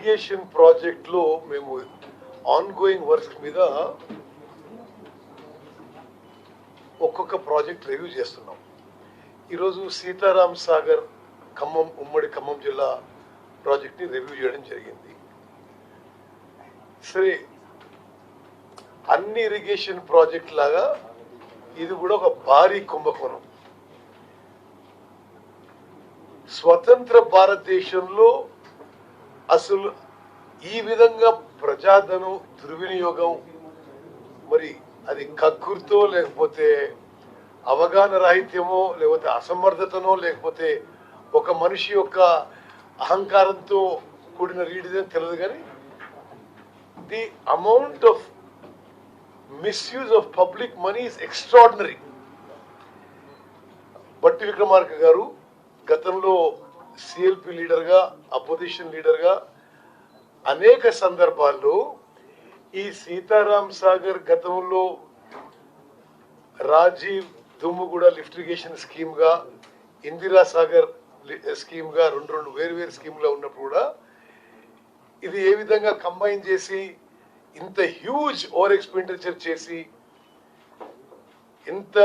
Irrigation ప్రాజెక్ట్లో మేము ongoing works మీద ఒక్కొక్క ప్రాజెక్ట్ రివ్యూ చేస్తున్నాం. ఈరోజు సీతారాం సాగర్ ఖమ్మం ఉమ్మడి ఖమ్మం జిల్లా ప్రాజెక్ట్ని రివ్యూ చేయడం జరిగింది. సరే, అన్ని ఇరిగేషన్ ప్రాజెక్ట్ లాగా ఇది కూడా ఒక భారీ కుంభకోణం. స్వతంత్ర భారతదేశంలో అసలు ఈ విధంగా ప్రజాధనం దుర్వినియోగం, మరి అది కక్కుర్తో లేకపోతే అవగాహన రాహిత్యమో లేకపోతే అసమర్థతనో లేకపోతే ఒక మనిషి యొక్క అహంకారంతో కూడిన రీడిదని తెలియదు, కానీ the amount of misuse of public money is extraordinary. బట్టి విక్రమార్క గారు గతంలో సిఎల్పి లీడర్గా, అపోజిషన్ లీడర్గా అనేక సందర్భాల్లో ఈ సీతారాం సాగర్ గతంలో రాజీవ్ దుమ్ముగూడ లిఫ్ట్ ఇరిగేషన్ స్కీమ్గా, ఇందిరా సాగర్ స్కీమ్గా రెండు వేరు స్కీమ్లో ఉన్నప్పుడు కూడా ఇది ఏ విధంగా కంబైన్ చేసి ఇంత హ్యూజ్ ఓవర్ ఎక్స్పెండిచర్ చేసి ఇంత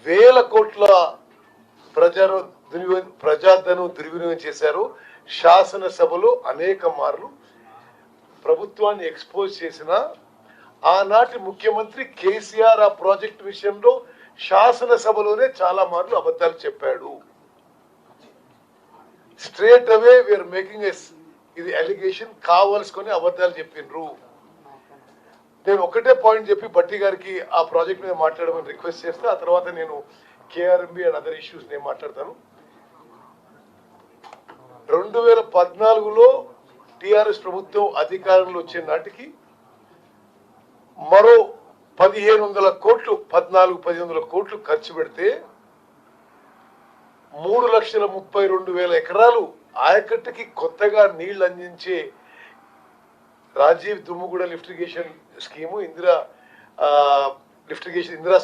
వేల కోట్ల ప్రజాధనం దుర్వినియోగం చేశారు. శాసనసభలో అనేక మార్లు ప్రభుత్వాన్ని ఎక్స్పోజ్ చేసిన ఆనాటి ముఖ్యమంత్రి కేసీఆర్ ఆ ప్రాజెక్ట్ విషయంలో శాసనసభలోనే చాలా మార్లు అబద్ధాలు చెప్పాడు. స్ట్రేట్ అవే వీఆర్ మేకింగ్ ఇది అలిగేషన్, కావాల్సుకొని అబద్ధాలు చెప్పిండ్రు. నేను ఒకటే పాయింట్ చెప్పి బట్టి గారికి ఆ ప్రాజెక్ట్ మీద మాట్లాడమని రిక్వెస్ట్ చేస్తే ఆ తర్వాత నేను కేఆర్ఎంబి అండ్ అదర్ ఇష్యూస్ నేను మాట్లాడతాను. 2014లో టిఆర్ఎస్ ప్రభుత్వం అధికారంలో వచ్చే నాటికి మరో 1500 కోట్లు 1500 కోట్లు ఖర్చు పెడితే 3,32,000 ఎకరాలు ఆయకట్టుకి కొత్తగా నీళ్లు అందించే Rajiv Dummuguda lift irrigation scheme, Indira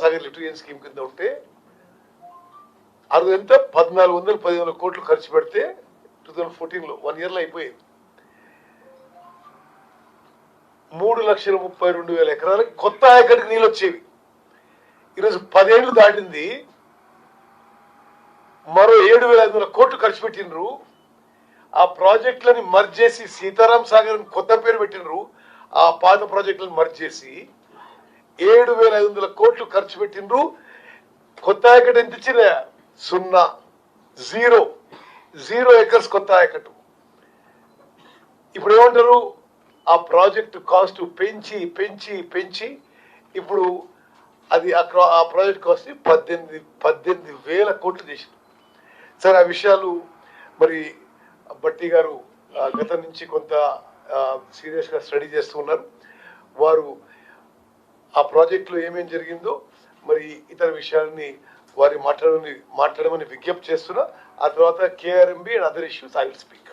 Sagar lift irrigation scheme కింద ఉంటే అది ఎంత 1,400-1,500 కోట్లు ఖర్చు పెడితే 2014లో 1 yearలో అయిపోయింది. 3,32,000 ఎకరాలకి కొత్త ఆయకట్టుకి నీళ్ళు వచ్చేవి. ఈరోజు 10 ఏళ్ళు దాటింది, మరో 7,500 కోట్లు ఖర్చు పెట్టినరు. ఆ ప్రాజెక్టులని మర్జ్ చేసి సీతారాం సాగర్ కొత్త పేరు పెట్టినరు. ఆ పాత ప్రాజెక్టులను మర్జ్ చేసి 7,500 కోట్లు ఖర్చు పెట్టినరు. కొత్త ఆయకట్టు ఎంత ఇచ్చిన 0 ఎకర్స్ కొత్త ఆయకట్టు. ఇప్పుడు ఏమంటారు, ఆ ప్రాజెక్టు కాస్ట్ పెంచి పెంచి పెంచి ఇప్పుడు అది ఆ ప్రాజెక్ట్ కాస్ట్ 18,000 కోట్లు చేసింది. సరే, ఆ విషయాలు మరి బట్టి గారు గతం నుంచి కొంత సీరియస్గా స్టడీ చేస్తూ ఉన్నారు. వారు ఆ ప్రాజెక్టులో ఏమేం జరిగిందో మరి ఇతర విషయాలని వారి మాట్లాడమని విజ్ఞప్తి చేస్తున్నా. ఆ తర్వాత KRMB and other issues I will speak.